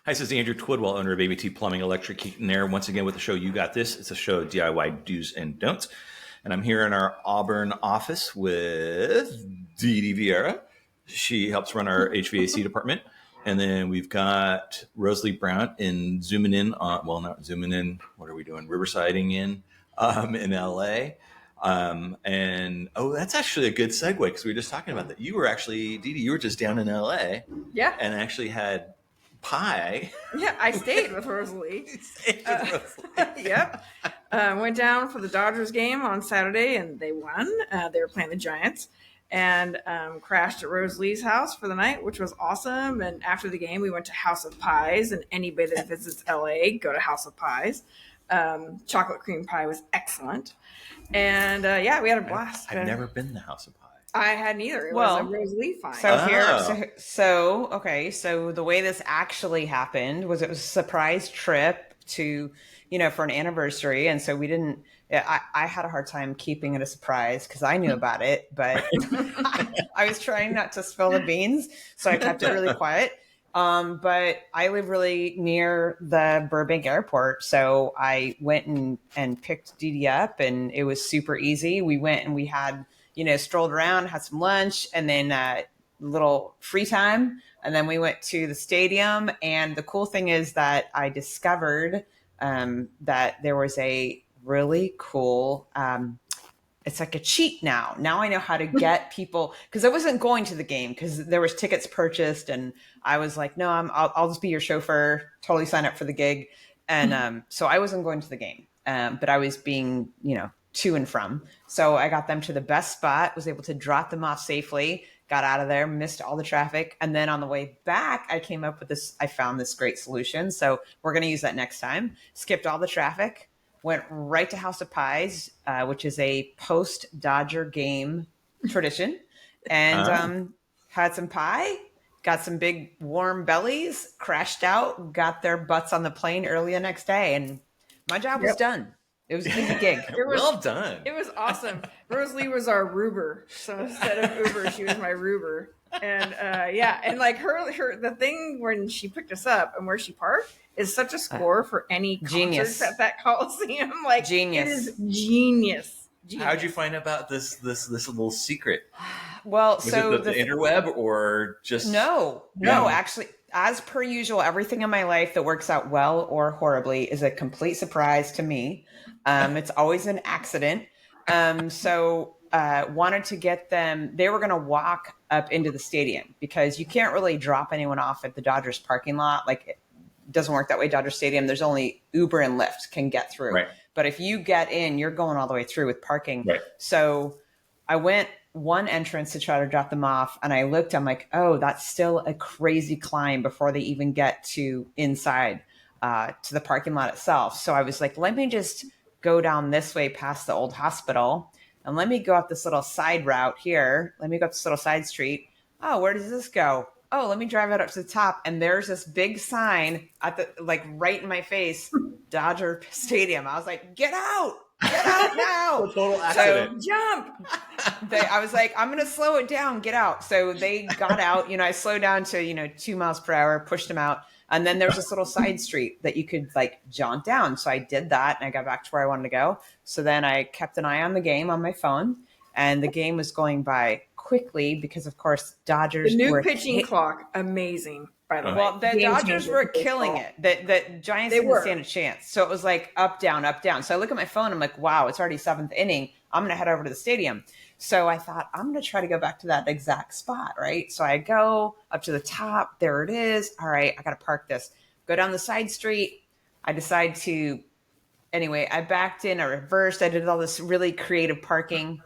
Hi, this is Andrew Twidwell, owner of ABT Plumbing, Electric, Heat, and Air. Once again with the show You Got This. It's a show of DIY do's and don'ts. And I'm here in our Auburn office with Dee Dee Vieira. She helps run our HVAC department. And then we've got Rosalie Brown zooming in on, well, not zooming in. What are we doing? Riversiding in LA. That's actually a good segue because we were just talking about that. You were actually, Dee Dee, you were just down in LA. Yeah. And actually had pie. Yeah, I stayed with Rosalie. Yep. Went down for the Dodgers game on Saturday and they won. They were playing the Giants and crashed at Rosalie's house for the night, which was awesome. And after the game, we went to House of Pies, and anybody that visits LA, go to House of Pies. Chocolate cream pie was excellent. And we had a blast. I've never been to House of Pies. I hadn't either. It was a Rosalie find. So the way this actually happened was it was a surprise trip to, for an anniversary. And so I had a hard time keeping it a surprise because I knew about it, but I was trying not to spill the beans. So I kept it really quiet. But I live really near the Burbank airport. So I went and picked Dee Dee up, and it was super easy. We went and we had, strolled around, had some lunch, and then a little free time. And then we went to the stadium. And the cool thing is that I discovered that there was a really cool, it's like a cheat now. Now I know how to get people, because I wasn't going to the game because there was tickets purchased. And I was like, no, I'll just be your chauffeur, totally sign up for the gig. And so I wasn't going to the game, but I was being, to and from. So I got them to the best spot, was able to drop them off safely, got out of there, missed all the traffic. And then on the way back, I came up with I found this great solution. So we're going to use that next time. Skipped all the traffic, went right to House of Pies, which is a post-Dodger game tradition, and had some pie, got some big warm bellies, crashed out, got their butts on the plane early the next day, and my job was done. It was an easy gig. Well done. It was awesome. Rosalie was our Ruber. So instead of Uber, she was my Ruber. And and like her the thing when she picked us up and where she parked is such a score for any genius concert at that Coliseum. Like genius. It is genius. How'd you find out about this little secret? Well, was it the interweb or just no, actually, as per usual, everything in my life that works out well or horribly is a complete surprise to me. It's always an accident. Wanted to get them, they were going to walk up into the stadium because you can't really drop anyone off at the Dodgers parking lot. Like it doesn't work that way. Dodger Stadium, there's only Uber and Lyft can get through. Right. But if you get in, you're going all the way through with parking. Right. So I went one entrance to try to drop them off. And I looked, I'm like, oh, that's still a crazy climb before they even get to inside to the parking lot itself. So I was like, let me just go down this way past the old hospital. And let me go up this little side route here. Let me go up this little side street. Oh, where does this go? Oh, let me drive it up to the top. And there's this big sign at the, like right in my face, Dodger Stadium. I was like, get out now. Total accident. So, jump. I was like, I'm going to slow it down. Get out. So they got out, I slowed down to, 2 miles per hour, pushed them out. And then there's this little side street that you could like jaunt down. So I did that and I got back to where I wanted to go. So then I kept an eye on the game on my phone, and the game was going by quickly because of course Dodgers the new pitching clock, amazing. By the way. Well, the Dodgers were killing it. The Giants didn't stand a chance. So it was like up, down, up, down. So I look at my phone. I'm like, wow, it's already 7th inning. I'm going to head over to the stadium. So I thought, I'm going to try to go back to that exact spot, right? So I go up to the top. There it is. All right, I got to park this. Go down the side street. I decide to, anyway, I backed in, I reversed. I did all this really creative parking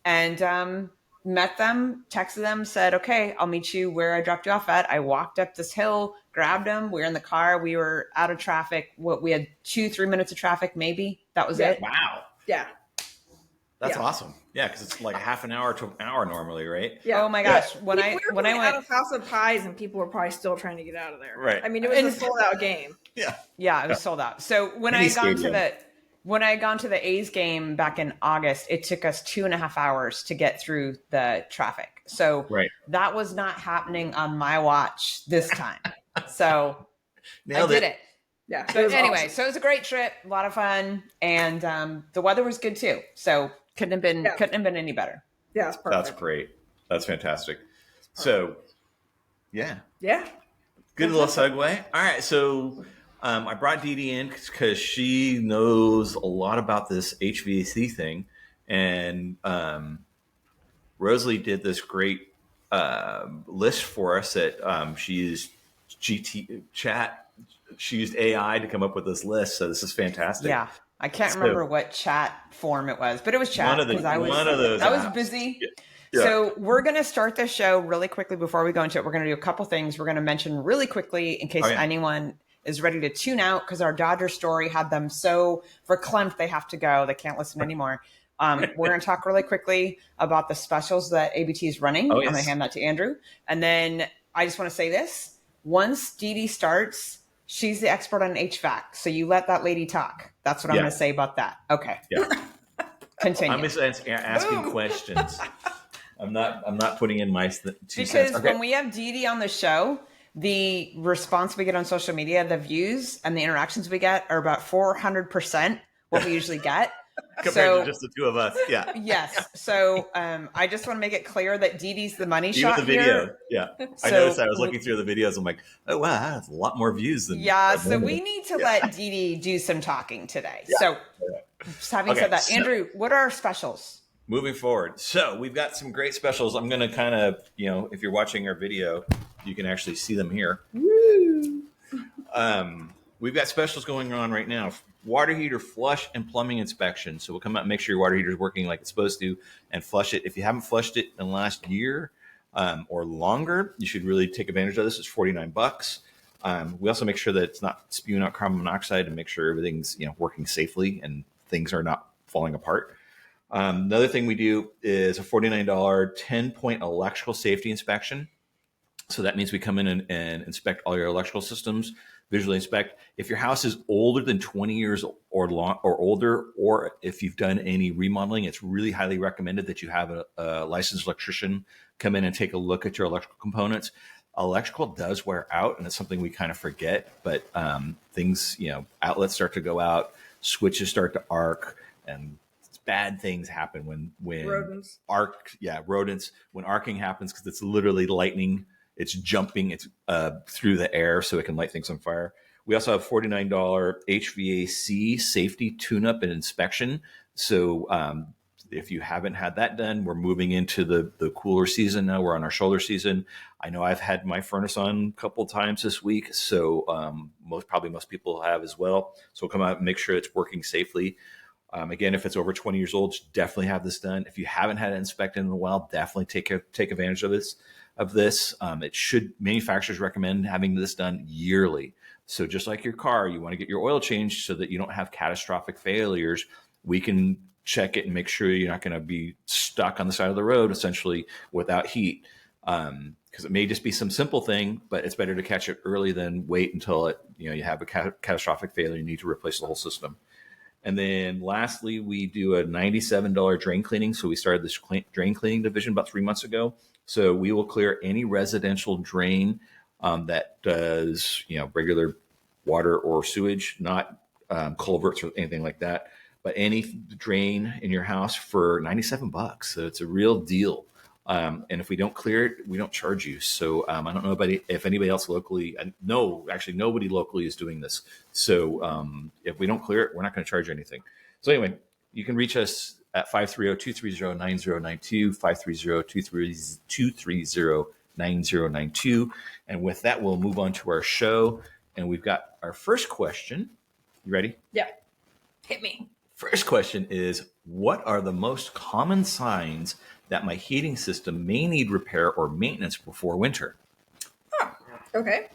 and met them, texted them, said, okay, I'll meet you where I dropped you off at. I walked up this hill, grabbed them. We were in the car. We were out of traffic. We had 2-3 minutes of traffic, maybe. That was it. Wow. Yeah. That's awesome. Yeah, because it's like half an hour to an hour normally, right? Yeah. Oh my gosh. When I went out of House of Pies, and people were probably still trying to get out of there. Right. I mean, it was a sold out game. Yeah. Yeah, it was sold out. So when I gone to the A's game back in August, it took us 2.5 hours to get through the traffic. So that was not happening on my watch this time. So Nailed I did it. Yeah. But anyway, so it was a great trip, a lot of fun, and the weather was good too. So couldn't have been any better. Yeah, it's perfect. That's great. That's fantastic. So, yeah. Yeah. Good little segue. All right. So I brought Dee Dee in because she knows a lot about this HVAC thing. And Rosalie did this great list for us that she used chat. She used AI to come up with this list. So this is fantastic. Yeah. I can't remember what chat form it was, but it was chat. One of those. I was busy. Yeah. Yeah. So we're going to start the show really quickly before we go into it. We're going to do a couple things. We're going to mention really quickly in case anyone is ready to tune out because our Dodger story had them so verklempt they have to go. They can't listen anymore. We're going to talk really quickly about the specials that ABT is running. I'm going to hand that to Andrew. And then I just want to say this. Once Dee Dee starts, she's the expert on HVAC. So you let that lady talk. That's what I'm going to say about that. Okay. Yeah. Continue. I'm just asking questions. I'm not putting in my 2 cents. Because when we have Dee Dee on the show, the response we get on social media, the views and the interactions we get are about 400% what we usually get. Compared to just the two of us. Yeah. Yes. So I just want to make it clear that Dee Dee's the money shot the video. here. Yeah. I noticed that. I was looking through the videos. I'm like, oh, wow, that's a lot more views than. Yeah. So we need to let Dee Dee do some talking today. Yeah. So having said that, Andrew, what are our specials? Moving forward. So we've got some great specials. I'm going to kind of, if you're watching our video, you can actually see them here. Woo! We've got specials going on right now. Water heater flush and plumbing inspection. So we'll come out and make sure your water heater is working like it's supposed to and flush it. If you haven't flushed it in the last year or longer, you should really take advantage of this. It's $49. We also make sure that it's not spewing out carbon monoxide and make sure everything's working safely and things are not falling apart. Another thing we do is a $49 10-point electrical safety inspection. So that means we come in and inspect all your electrical systems, visually inspect. If your house is older than 20 years or older, or if you've done any remodeling, it's really highly recommended that you have a licensed electrician come in and take a look at your electrical components. Electrical does wear out, and it's something we kind of forget, but things, outlets start to go out, switches start to arc, and bad things happen when rodents. Rodents, when arcing happens, because it's literally lightning. It's jumping. It's through the air, so it can light things on fire. We also have $49 HVAC safety tune-up and inspection. So if you haven't had that done, we're moving into the cooler season now. We're on our shoulder season. I know I've had my furnace on a couple of times this week, so most people have as well. So we'll come out and make sure it's working safely. Again, if it's over 20 years old, definitely have this done. If you haven't had it inspected in a while, definitely take advantage of this. Manufacturers recommend having this done yearly. So just like your car, you want to get your oil changed so that you don't have catastrophic failures. We can check it and make sure you're not going to be stuck on the side of the road, essentially without heat. Because it may just be some simple thing, but it's better to catch it early than wait until you have a catastrophic failure. You need to replace the whole system. And then lastly, we do a $97 drain cleaning. So we started this drain cleaning division about 3 months ago. So we will clear any residential drain that does, regular water or sewage, not culverts or anything like that, but any drain in your house for $97. So it's a real deal. And if we don't clear it, we don't charge you. So I don't know if anybody else locally, actually nobody locally is doing this. So if we don't clear it, we're not going to charge you anything. So anyway, you can reach us at 530-230-9092, 530-230-9092. And with that, we'll move on to our show. And we've got our first question. You ready? Yeah. Hit me. First question is, what are the most common signs that my heating system may need repair or maintenance before winter? Okay.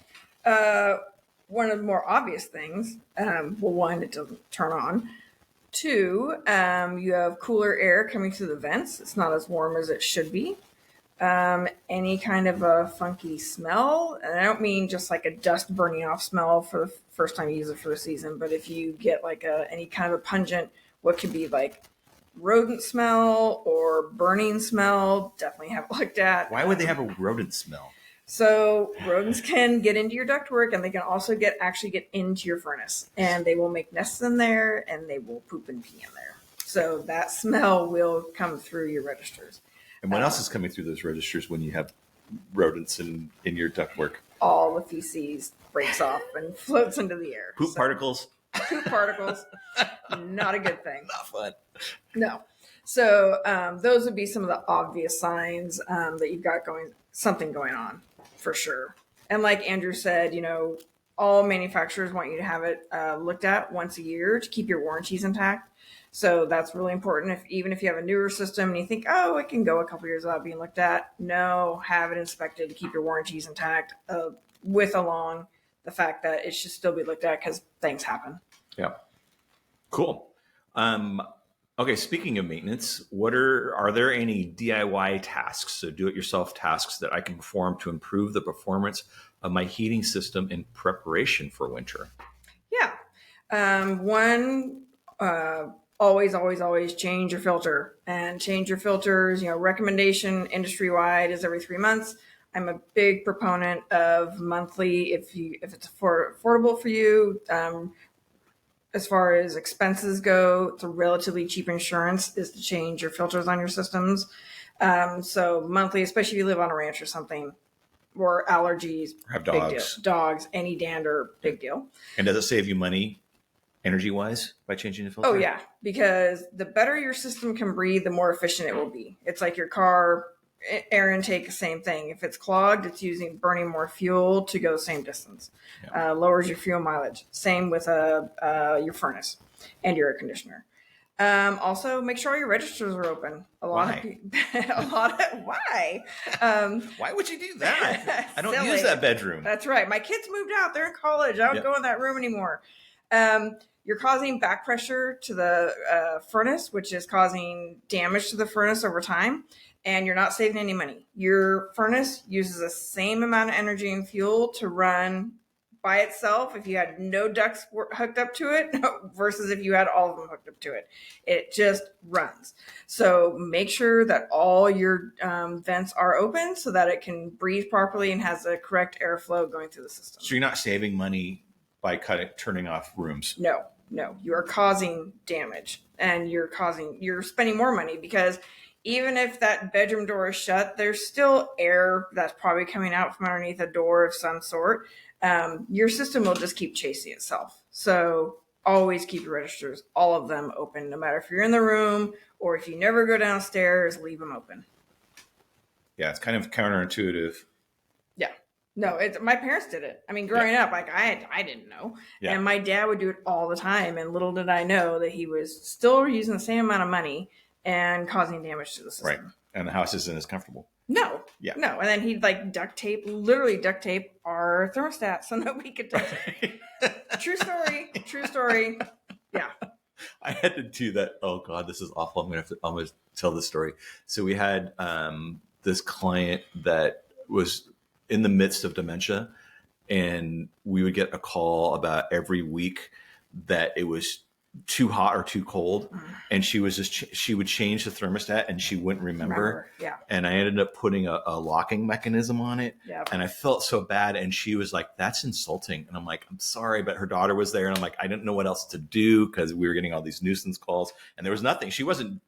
One of the more obvious things, one, it doesn't turn on. Two, you have cooler air coming through the vents. It's not as warm as it should be. Any kind of a funky smell. And I don't mean just like a dust burning off smell for the first time you use it for the season, but if you get like any kind of a pungent, what could be like rodent smell or burning smell, definitely have it looked at. Why would they have a rodent smell? So rodents can get into your ductwork, and they can also actually get into your furnace, and they will make nests in there, and they will poop and pee in there. So that smell will come through your registers. And what else is coming through those registers when you have rodents in your ductwork? All the feces breaks off and floats into the air. Poop particles. Poop particles. Not a good thing. Not fun. No. So those would be some of the obvious signs that you've got something going on for sure. And like Andrew said, all manufacturers want you to have it looked at once a year to keep your warranties intact. So that's really important. Even if you have a newer system and you think, oh, it can go a couple years without being looked at, no, have it inspected to keep your warranties intact with along the fact that it should still be looked at because things happen. Yeah. Cool. Okay, speaking of maintenance, are there any DIY tasks, so do-it-yourself tasks that I can perform to improve the performance of my heating system in preparation for winter? Yeah. One, always change your filter, and change your filters. Recommendation industry-wide is every 3 months. I'm a big proponent of monthly if it's affordable for you. As far as expenses go, it's a relatively cheap insurance is to change your filters on your systems. So monthly, especially if you live on a ranch or something, or allergies, Have big dogs. deal. Dogs, any dander, big deal. And does it save you money energy-wise by changing the filter? Oh, yeah, because the better your system can breathe, the more efficient it will be. It's like your car air intake, same thing. If it's clogged, it's burning more fuel to go the same distance. Yeah. Lowers your fuel mileage. Same with your furnace and your air conditioner. Also, make sure all your registers are open. Why? Why? Why would you do that? I don't Silly. use that bedroom. That's right. My kids moved out. They're in college. I don't go in that room anymore. You're causing back pressure to the furnace, which is causing damage to the furnace over time, and you're not saving any money. Your furnace uses the same amount of energy and fuel to run by itself if you had no ducts hooked up to it versus if you had all of them hooked up to it. It just runs. So make sure that all your vents are open so that it can breathe properly and has the correct airflow going through the system. So you're not saving money by turning off rooms? No, you are causing damage, and you're spending more money because even if that bedroom door is shut, there's still air that's probably coming out from underneath a door of some sort. Your system will just keep chasing itself. So always keep your registers, all of them open, no matter if you're in the room or if you never go downstairs, leave them open. Yeah, it's kind of counterintuitive. Yeah. No, my parents did it. I mean, growing up, like I didn't know. Yeah. And my dad would do it all the time. And little did I know that he was still using the same amount of money and causing damage to the system. Right. And the house isn't as comfortable. No. Yeah. No. And then he'd literally duct tape our thermostat so nobody could touch it. True story. Yeah. I had to do that. Oh God, this is awful. I'm gonna tell this story. So we had this client that was in the midst of dementia, and we would get a call about every week that it was too hot or too cold, and she would change the thermostat and she wouldn't remember. Yeah. And I ended up putting a locking mechanism on it. Yep. And I felt so bad, and she was like, that's insulting. And I'm like, I'm sorry, but her daughter was there, and I'm like, I didn't know what else to do because we were getting all these nuisance calls, and there was nothing. She wasn't,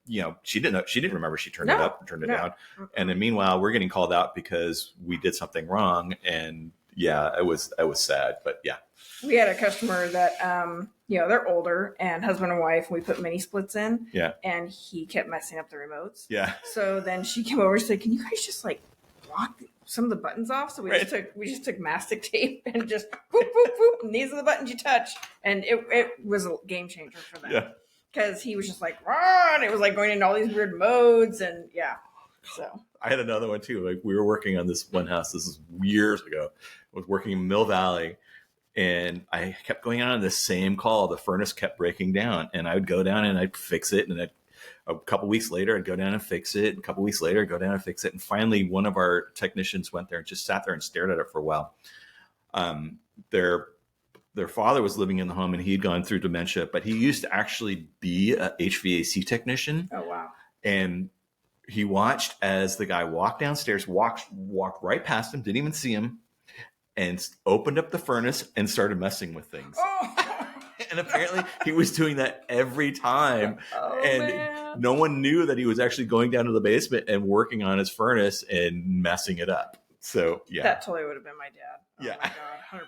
she didn't remember she turned it up and turned it down. And then meanwhile, we're getting called out because we did something wrong. And yeah, it was sad, but yeah. We had a customer that, they're older and husband and wife. We put mini splits in. Yeah. And he kept messing up the remotes. Yeah. So then she came over and said, "Can you guys just block some of the buttons off?" So we just took mastic tape and just boop, boop, boop. And these are the buttons you touch. And it was a game changer for them. Yeah. Because he was just like, "Rah!" And it was like going into all these weird modes. And yeah. So I had another one too. Like we were working on this one house. This is years ago. I was working in Mill Valley, and I kept going on the same call. The furnace kept breaking down, and I would go down and I'd fix it. And a couple weeks later, I'd go down and fix it. A couple weeks later, I'd go down and fix it. And finally, one of our technicians went there and just sat there and stared at it for a while. Their father was living in the home, and he'd gone through dementia, but he used to actually be a HVAC technician. Oh, wow. And he watched as the guy walked downstairs, walked right past him, didn't even see him, and opened up the furnace and started messing with things. Oh. And apparently he was doing that every time. And man. no one knew that he was actually going down to the basement and working on his furnace and messing it up. So, yeah. That totally would have been my dad. Oh Yeah. my God,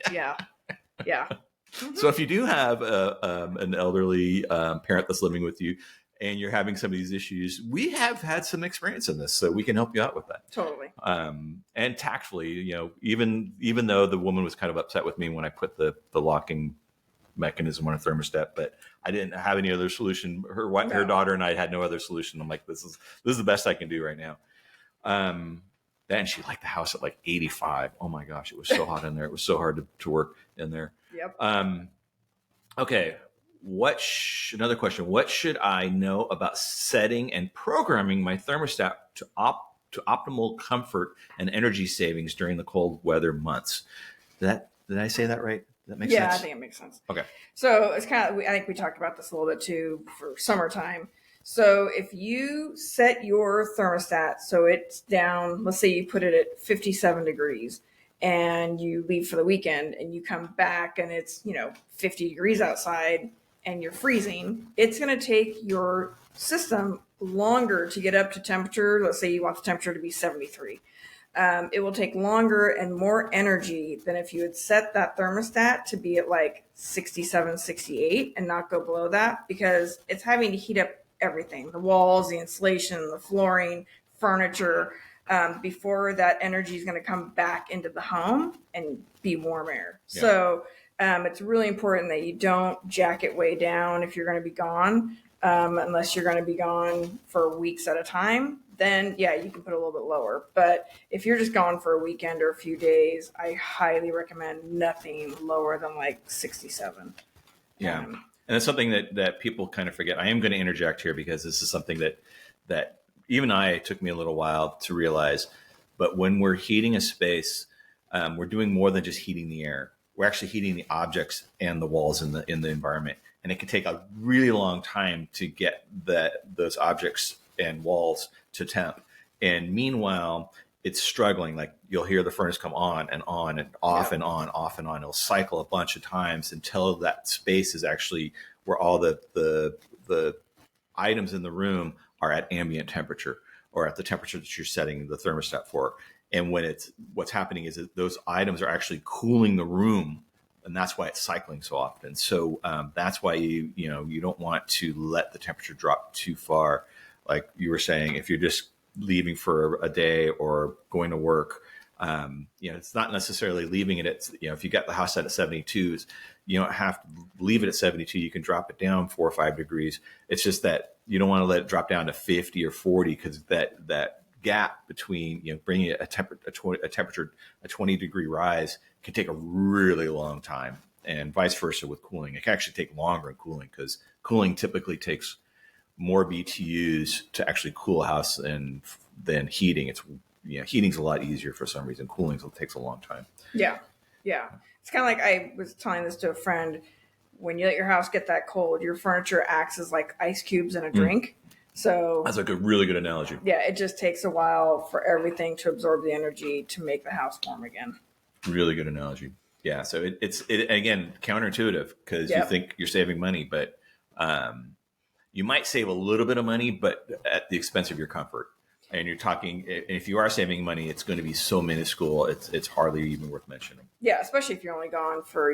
100%. Yeah. Yeah. Mm-hmm. So if you do have an elderly parent that's living with you and you're having some of these issues, we have had some experience in this, so we can help you out with that. Totally. And tactfully, you know, even though the woman was kind of upset with me when I put the locking mechanism on a thermostat, but I didn't have any other solution. Her daughter and I had no other solution. I'm like, this is the best I can do right now. Then she liked the house at like 85. Oh my gosh, it was so hot in there. It was so hard to work in there. Yep. Okay. Another question. What should I know about setting and programming my thermostat to optimal comfort and energy savings during the cold weather months? Did I say that right? That makes sense? Yeah, I think it makes sense. Okay. So it's kind of, I think we talked about this a little bit too for summertime. So if you set your thermostat so it's down, let's say you put it at 57 degrees and you leave for the weekend and you come back and it's, 50 degrees outside and you're freezing, it's going to take your system longer to get up to temperature. Let's say you want the temperature to be 73. It will take longer and more energy than if you had set that thermostat to be at like 67, 68 and not go below that, because it's having to heat up everything, the walls, the insulation, the flooring, furniture, before that energy is going to come back into the home and be warm air. Yeah. So it's really important that you don't jack it way down if you're going to be gone, unless you're going to be gone for weeks at a time. Then yeah, you can put a little bit lower. But if you're just gone for a weekend or a few days, I highly recommend nothing lower than like 67. Yeah. And that's something that people kind of forget. I am going to interject here because this is something that even it took me a little while to realize. But when we're heating a space, we're doing more than just heating the air. We're actually heating the objects and the walls in the environment. And it can take a really long time to get those objects and walls to temp. And meanwhile, it's struggling. Like you'll hear the furnace come on and off and on, off and on. It'll cycle a bunch of times until that space is actually where all the items in the room are at ambient temperature or at the temperature that you're setting the thermostat for. And what's happening is that those items are actually cooling the room, and that's why it's cycling so often. So that's why you don't want to let the temperature drop too far. Like you were saying, if you're just leaving for a day or going to work, it's not necessarily leaving it at, if you got the house set at 72s, you don't have to leave it at 72. You can drop it down 4 or 5 degrees. It's just that you don't want to let it drop down to 50 or 40 because that gap between, bringing a temperature, a 20 degree rise can take a really long time, and vice versa with cooling. It can actually take longer in cooling because cooling typically takes more BTUs to actually cool a house than heating. It's heating's a lot easier for some reason. Cooling takes a long time. Yeah. It's kind of like I was telling this to a friend. When you let your house get that cold, your furniture acts as like ice cubes in a drink. So that's a really good analogy. Yeah, it just takes a while for everything to absorb the energy to make the house warm again. Really good analogy. Yeah. So it's again counterintuitive because you think you're saving money, but you might save a little bit of money, but at the expense of your comfort. And you're talking, if you are saving money, it's going to be so minuscule, it's hardly even worth mentioning. Yeah, especially if you're only gone for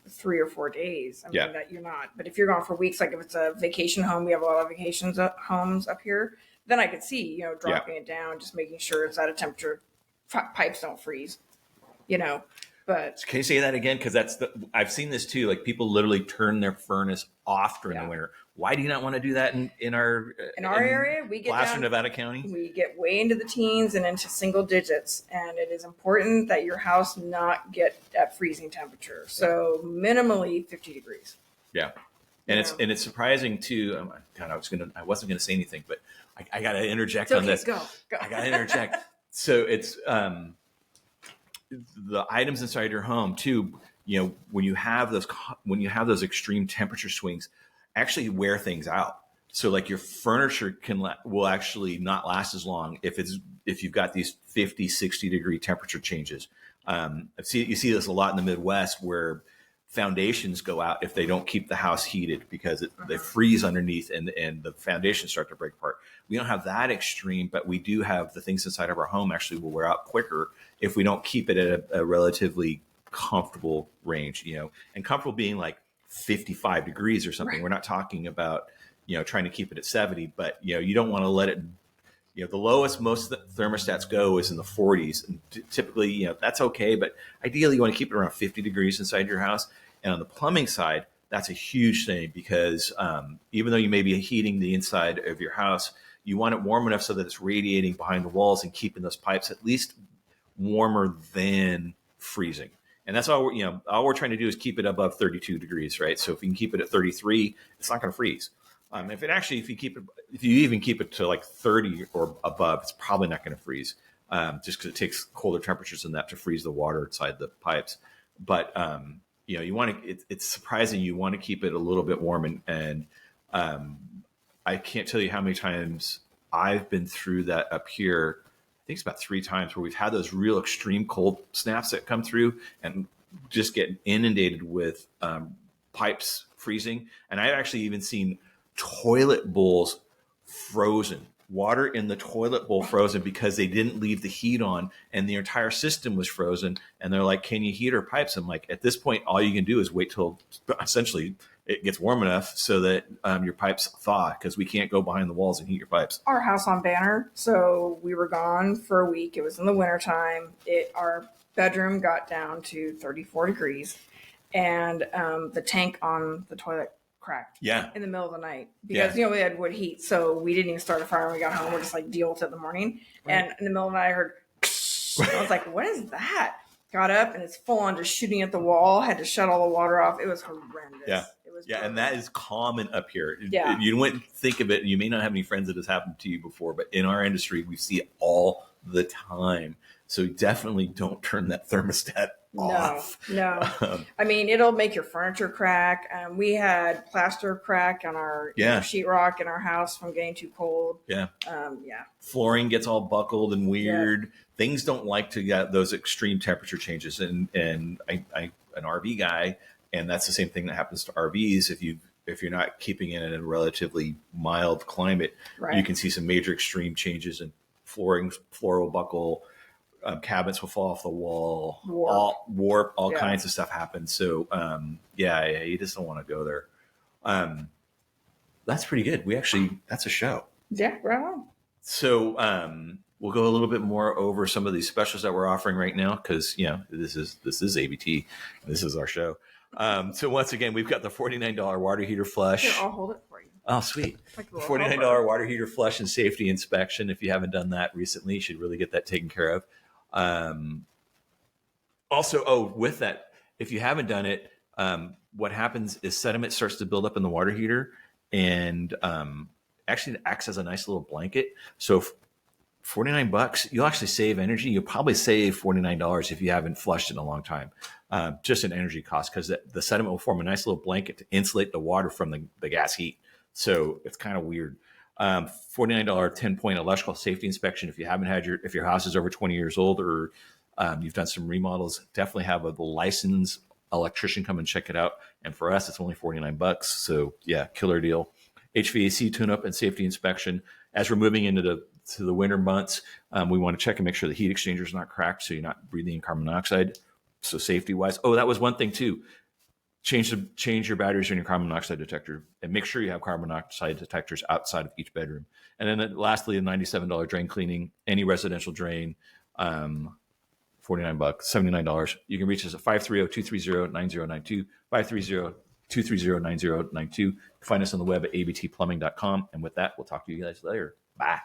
3 or 4 days. I mean, that you're not. But if you're gone for weeks, like if it's a vacation home, we have a lot of vacations homes up here. Then I could see dropping it down, just making sure it's at a temperature, pipes don't freeze. But can you say that again? Because I've seen this too. Like people literally turn their furnace off during the winter. Why do you not want to do that in our area? We get Placer, Nevada County. We get way into the teens and into single digits, and it is important that your house not get at freezing temperature. So minimally 50 degrees. Yeah, and it's surprising too. God, I wasn't gonna say anything, but I got to interject on this. Go. I got to interject. So it's the items inside your home too. When you have those extreme temperature swings, actually wear things out. So like your furniture will actually not last as long if you've got these 50, 60 degree temperature changes. You see this a lot in the Midwest where foundations go out if they don't keep the house heated because they freeze underneath and the foundations start to break apart. We don't have that extreme, but we do have the things inside of our home actually will wear out quicker if we don't keep it at a relatively comfortable range, and comfortable being like 55 degrees or something. Right. We're not talking about, trying to keep it at 70, but you don't want to let it, the lowest most of the thermostats go is in the 40s. And typically, that's okay, but ideally you want to keep it around 50 degrees inside your house. And on the plumbing side, that's a huge thing because even though you may be heating the inside of your house, you want it warm enough so that it's radiating behind the walls and keeping those pipes at least warmer than freezing. And that's all all we're trying to do is keep it above 32 degrees, right? So if you can keep it at 33, it's not going to freeze. If you even keep it to like 30 or above, it's probably not going to freeze, just because it takes colder temperatures than that to freeze the water inside the pipes. But you want to. It's surprising you want to keep it a little bit warm, and I can't tell you how many times I've been through that up here. I think it's about 3 times where we've had those real extreme cold snaps that come through and just get inundated with pipes freezing. And I've actually even seen toilet bowls frozen, water in the toilet bowl frozen because they didn't leave the heat on and the entire system was frozen. And they're like, can you heat our pipes? I'm like, at this point, all you can do is wait till essentially it gets warm enough so that your pipes thaw, because we can't go behind the walls and heat your pipes. Our house on Banner, so we were gone for a week. It was in the wintertime. Our bedroom got down to 34 degrees, and the tank on the toilet cracked in the middle of the night because we had wood heat, so we didn't even start a fire when we got home. We're just like deal with it in the morning. Right. And in the middle of the night I heard I was like, what is that? Got up and it's full on just shooting at the wall. Had to shut all the water off. It was horrendous. It was and that is common up here. You wouldn't think of it. You may not have any friends that has happened to you before, but in our industry we see it all the time. So definitely don't turn that thermostat off. No. I mean, it'll make your furniture crack. We had plaster crack on our sheetrock in our house from getting too cold. Flooring gets all buckled and weird. Things don't like to get those extreme temperature changes. And I'm an RV guy, and that's the same thing that happens to RVs. If you're not keeping it in a relatively mild climate, you can see some major extreme changes in floor will buckle. Cabinets will fall off the wall, warp, all kinds of stuff happens. So, you just don't want to go there. That's pretty good. That's a show. Yeah, right on. So, we'll go a little bit more over some of these specials that we're offering right now because, this is ABT. This is our show. So once again, we've got the $49 water heater flush. Here, I'll hold it for you. Oh, sweet. $49 water heater flush and safety inspection. If you haven't done that recently, you should really get that taken care of. With that, if you haven't done it, what happens is sediment starts to build up in the water heater and actually it acts as a nice little blanket. So $49, you'll actually save energy. You'll probably save $49 if you haven't flushed in a long time. Just an energy cost because the sediment will form a nice little blanket to insulate the water from the gas heat. So it's kind of weird. $49 10-point electrical safety inspection. If you haven't had if your house is over 20 years old or you've done some remodels, definitely have a licensed electrician come and check it out. And for us, it's only $49. So killer deal. HVAC tune-up and safety inspection. As we're moving into the winter months, we want to check and make sure the heat exchanger is not cracked, so you're not breathing in carbon monoxide. So safety-wise, that was one thing too. Change your batteries in your carbon monoxide detector and make sure you have carbon monoxide detectors outside of each bedroom. And then lastly, a $97 drain cleaning, any residential drain, $49, $79. You can reach us at 530-230-9092, 530-230-9092. Find us on the web at abtplumbing.com. And with that, we'll talk to you guys later. Bye.